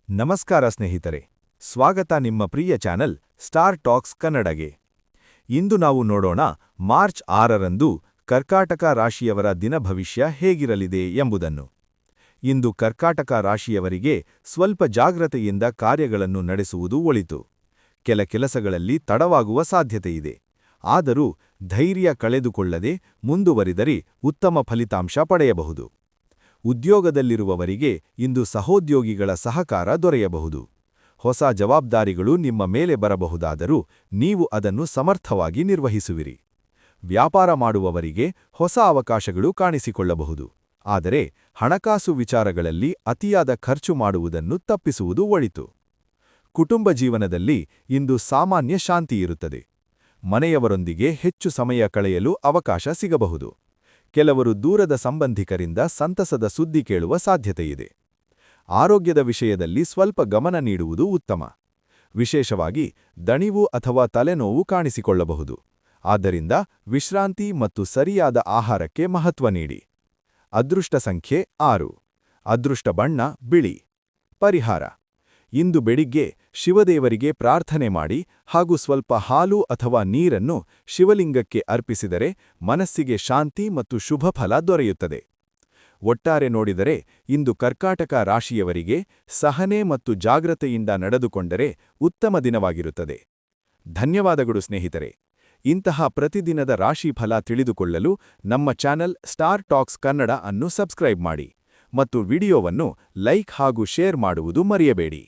ನಮಸ್ಕಾರ ಸ್ನೇಹಿತರೆ, ಸ್ವಾಗತ ನಿಮ್ಮ ಪ್ರಿಯ ಚಾನೆಲ್ ಸ್ಟಾರ್ ಟಾಕ್ಸ್ ಕನ್ನಡಗೆ. ಇಂದು ನಾವು ನೋಡೋಣ ಮಾರ್ಚ್ 6ರಂದು ಕರ್ಕಾಟಕ ರಾಶಿಯವರ ದಿನ ಭವಿಷ್ಯ ಹೇಗಿರಲಿದೆ ಎಂಬುದನ್ನು. ಇಂದು ಕರ್ಕಾಟಕ ರಾಶಿಯವರಿಗೆ ಸ್ವಲ್ಪ ಜಾಗ್ರತೆಯಿಂದ ಕಾರ್ಯಗಳನ್ನು ನಡೆಸುವುದು ಒಳಿತು. ಕೆಲ ಕೆಲಸಗಳಲ್ಲಿ ತಡವಾಗುವ ಸಾಧ್ಯತೆಯಿದೆ. ಆದರೂ ಧೈರ್ಯ ಕಳೆದುಕೊಳ್ಳದೆ ಮುಂದುವರಿದರೆ ಉತ್ತಮ ಫಲಿತಾಂಶ ಪಡೆಯಬಹುದು. ಉದ್ಯೋಗದಲ್ಲಿರುವವರಿಗೆ ಇಂದು ಸಹೋದ್ಯೋಗಿಗಳ ಸಹಕಾರ ದೊರೆಯಬಹುದು. ಹೊಸ ಜವಾಬ್ದಾರಿಗಳು ನಿಮ್ಮ ಮೇಲೆ ಬರಬಹುದಾದರೂ ನೀವು ಅದನ್ನು ಸಮರ್ಥವಾಗಿ ನಿರ್ವಹಿಸುವಿರಿ. ವ್ಯಾಪಾರ ಮಾಡುವವರಿಗೆ ಹೊಸ ಅವಕಾಶಗಳು ಕಾಣಿಸಿಕೊಳ್ಳಬಹುದು. ಆದರೆ ಹಣಕಾಸು ವಿಚಾರಗಳಲ್ಲಿ ಅತಿಯಾದ ಖರ್ಚು ಮಾಡುವುದನ್ನು ತಪ್ಪಿಸುವುದು ಒಳಿತು. ಕುಟುಂಬ ಜೀವನದಲ್ಲಿ ಇಂದು ಸಾಮಾನ್ಯ ಶಾಂತಿಯಿರುತ್ತದೆ. ಮನೆಯವರೊಂದಿಗೆ ಹೆಚ್ಚು ಸಮಯ ಕಳೆಯಲು ಅವಕಾಶ ಸಿಗಬಹುದು. ಕೆಲವರು ದೂರದ ಸಂಬಂಧಿಕರಿಂದ ಸಂತಸದ ಸುದ್ದಿ ಕೇಳುವ ಸಾಧ್ಯತೆಯಿದೆ. ಆರೋಗ್ಯದ ವಿಷಯದಲ್ಲಿ ಸ್ವಲ್ಪ ಗಮನ ನೀಡುವುದು ಉತ್ತಮ. ವಿಶೇಷವಾಗಿ ದಣಿವು ಅಥವಾ ತಲೆನೋವು ಕಾಣಿಸಿಕೊಳ್ಳಬಹುದು. ಆದ್ದರಿಂದ ವಿಶ್ರಾಂತಿ ಮತ್ತು ಸರಿಯಾದ ಆಹಾರಕ್ಕೆ ಮಹತ್ವ ನೀಡಿ. ಅದೃಷ್ಟ ಸಂಖ್ಯೆ 6. ಅದೃಷ್ಟ ಬಣ್ಣ ಬಿಳಿ. ಪರಿಹಾರ: ಇಂದು ಬೆಳಿಗ್ಗೆ ಶಿವದೇವರಿಗೆ ಪ್ರಾರ್ಥನೆ ಮಾಡಿ ಹಾಗೂ ಸ್ವಲ್ಪ ಹಾಲು ಅಥವಾ ನೀರನ್ನು ಶಿವಲಿಂಗಕ್ಕೆ ಅರ್ಪಿಸಿದರೆ ಮನಸ್ಸಿಗೆ ಶಾಂತಿ ಮತ್ತು ಶುಭ ಫಲ ದೊರೆಯುತ್ತದೆ. ಒಟ್ಟಾರೆ ನೋಡಿದರೆ ಇಂದು ಕರ್ಕಾಟಕ ರಾಶಿಯವರಿಗೆ ಸಹನೆ ಮತ್ತು ಜಾಗ್ರತೆಯಿಂದ ನಡೆದುಕೊಂಡರೆ ಉತ್ತಮ ದಿನವಾಗಿರುತ್ತದೆ. ಧನ್ಯವಾದಗಳು ಸ್ನೇಹಿತರೆ. ಇಂತಹ ಪ್ರತಿದಿನದ ರಾಶಿ ಫಲ ತಿಳಿದುಕೊಳ್ಳಲು ನಮ್ಮ ಚಾನೆಲ್ ಸ್ಟಾರ್ ಟಾಕ್ಸ್ ಕನ್ನಡ ಅನ್ನು ಸಬ್ಸ್ಕ್ರೈಬ್ ಮಾಡಿ ಮತ್ತು ವಿಡಿಯೋವನ್ನು ಲೈಕ್ ಹಾಗೂ ಶೇರ್ ಮಾಡುವುದು ಮರೆಯಬೇಡಿ.